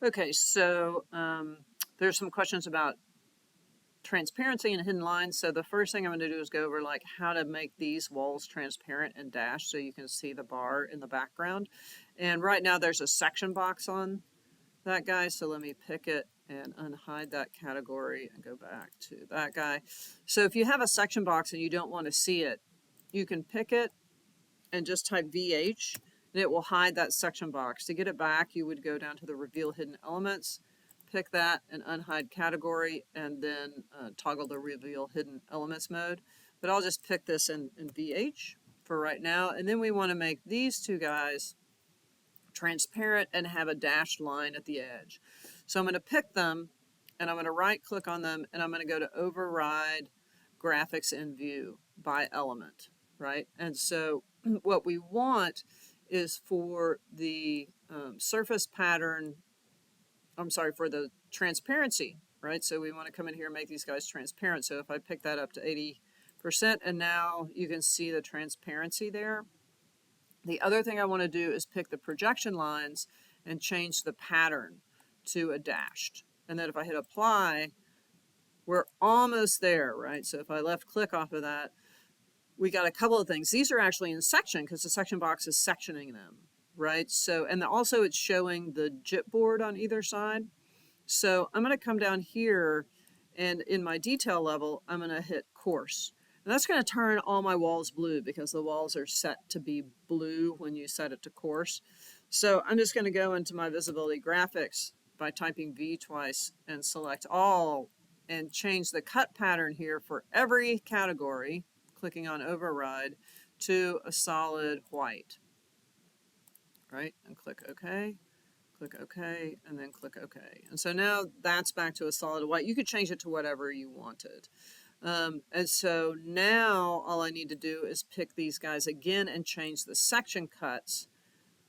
Okay, so there's some questions about transparency and hidden lines. So the first thing I'm going to do is go over like how to make these walls transparent and dashed so you can see the bar in the background. And right now there's a section box on that guy. So let me pick it and unhide that category and go back to that guy. So if you have a section box and you don't want to see it, you can pick it and just type VH and it will hide that section box. To get it back, you would go down to the Reveal Hidden Elements, pick that and unhide category, and then toggle the Reveal Hidden Elements mode. But I'll just pick this in VH for right now. And then we want to make these two guys transparent and have a dashed line at the edge. So I'm going to pick them and I'm going to right click on them and I'm going to go to Override Graphics in View by Element, right? And so what we want is for the surface pattern, for the transparency, right? So we want to come in here and make these guys transparent. So if I pick that up to 80%, and now you can see the transparency there. The other thing I want to do is pick the projection lines and change the pattern to a dashed. And then if I hit apply, we're almost there, right? So if I left click off of that, we got a couple of things. These are actually in section because the section box is sectioning them, right? So, and also it's showing the chipboard on either side. So I'm going to come down here and in my detail level, I'm going to hit coarse. And that's going to turn all my walls blue because the walls are set to be blue when you set it to coarse. So I'm just going to go into my visibility graphics by typing V twice and select all and change the cut pattern here for every category, clicking on override, to a solid white, right? And click OK. Click OK, and then click OK. And so now that's back to a solid white. You could change it to whatever you wanted. And so now all I need to do is pick these guys again and change the section cuts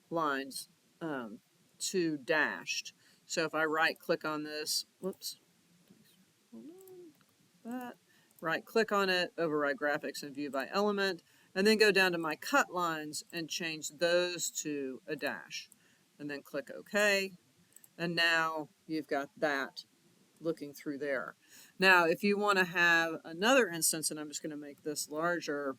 lines to dashed. So if I right click on this, whoops, that, right click on it, override graphics and view by element, and then go down to my cut lines and change those to a dash. And then click OK. And now you've got that looking through there. Now, if you want to have another instance, and I'm just going to make this larger,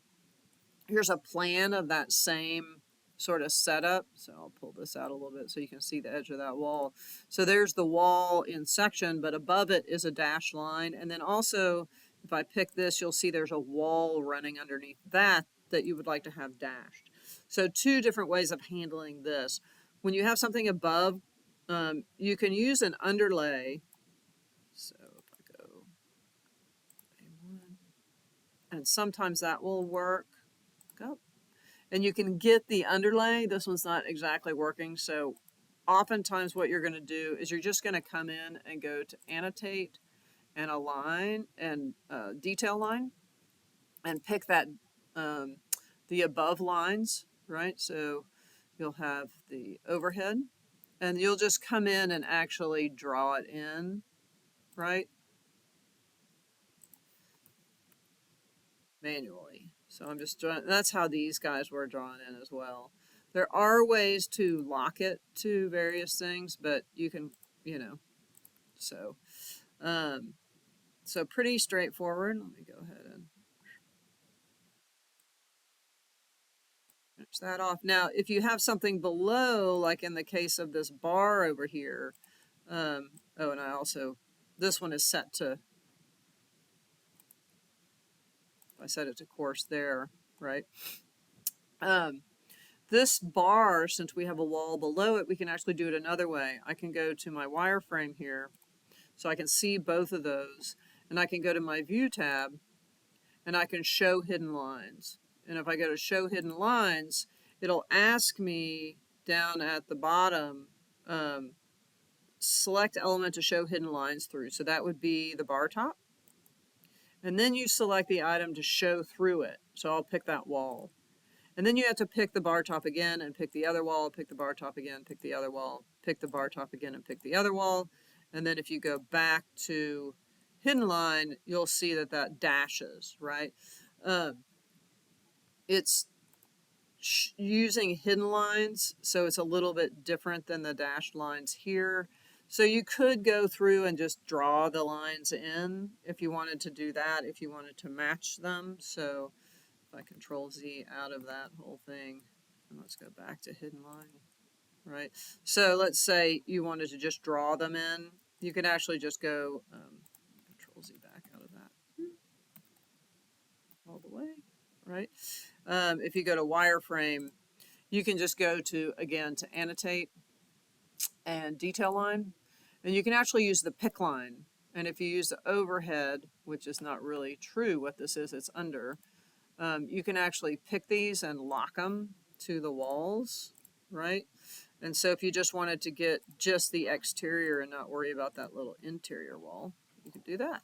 here's a plan of that same sort of setup. So I'll pull this out a little bit so you can see the edge of that wall. So there's the wall in section, but above it is a dashed line. And then also, if I pick this, you'll see there's a wall running underneath that you would like to have dashed. So two different ways of handling this. When you have something above, you can use an underlay. So if I go A1, and sometimes that will work. Go. And you can get the underlay. This one's not exactly working. So oftentimes what you're going to do is you're just going to come in and go to annotate and align and detail line and pick that the above lines, right? So you'll have the overhead and you'll just come in and actually draw it in, right? Manually. So I'm just drawing, that's how these guys were drawn in as well. There are ways to lock it to various things, but you can, so, so pretty straightforward. Let me go ahead and finish that off. Now, if you have something below, like in the case of this bar over here, oh, and I also, this one is set to, I set it to coarse there, right? This bar, since we have a wall below it, we can actually do it another way. I can go to my wireframe here, so I can see both of those, and I can go to my View tab, and I can show hidden lines. And if I go to Show Hidden Lines, it'll ask me down at the bottom, select element to show hidden lines through. So that would be the bar top. And then you select the item to show through it. So I'll pick that wall. And then you have to pick the bar top again and pick the other wall, pick the bar top again, pick the other wall, pick the bar top again and pick the other wall. And then if you go back to hidden line, you'll see that that dashes, right? It's using hidden lines, so it's a little bit different than the dashed lines here. So you could go through and just draw the lines in if you wanted to do that, if you wanted to match them. So if I Control Z out of that whole thing, and let's go back to hidden line, right? So let's say you wanted to just draw them in. You could actually just go Control Z back out of that all the way, right? If you go to wireframe, you can just go to, again, to annotate and detail line, and you can actually use the pick line. And if you use the overhead, which is not really true what this is, it's under, you can actually pick these and lock them to the walls, right? And so if you just wanted to get just the exterior and not worry about that little interior wall, you could do that.